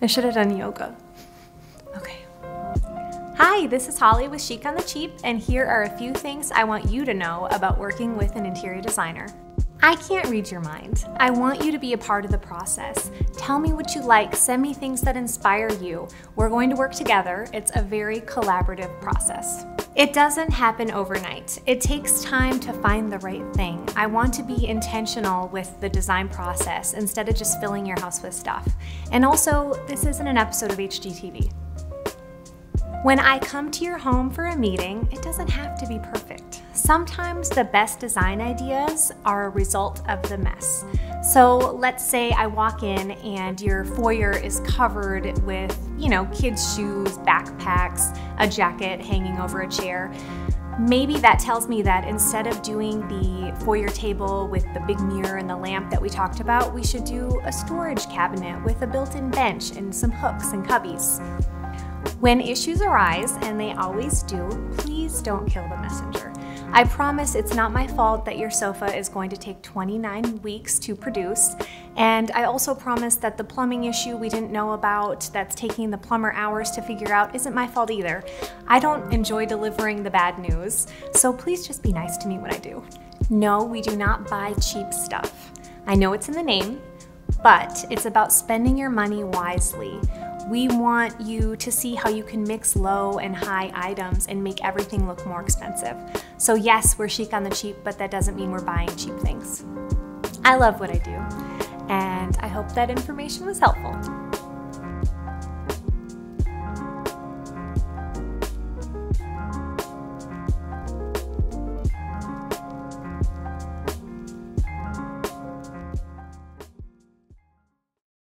I should have done yoga. Okay. Hi, this is Holly with Chic on the Cheap, and here are a few things I want you to know about working with an interior designer. I can't read your mind. I want you to be a part of the process. Tell me what you like, send me things that inspire you. We're going to work together. It's a very collaborative process. It doesn't happen overnight. It takes time to find the right thing. I want to be intentional with the design process instead of just filling your house with stuff. And also, this isn't an episode of HGTV. When I come to your home for a meeting, it doesn't have to be perfect. Sometimes the best design ideas are a result of the mess. So let's say I walk in and your foyer is covered with, kids' shoes, backpacks, a jacket hanging over a chair. Maybe that tells me that instead of doing the foyer table with the big mirror and the lamp that we talked about, we should do a storage cabinet with a built-in bench and some hooks and cubbies. When issues arise, and they always do, please don't kill the messenger. I promise it's not my fault that your sofa is going to take 29 weeks to produce, and I also promise that the plumbing issue we didn't know about that's taking the plumber hours to figure out isn't my fault either. I don't enjoy delivering the bad news, so please just be nice to me when I do. No, we do not buy cheap stuff. I know it's in the name, but it's about spending your money wisely. We want you to see how you can mix low and high items and make everything look more expensive. So yes, we're chic on the cheap, but that doesn't mean we're buying cheap things. I love what I do, and I hope that information was helpful.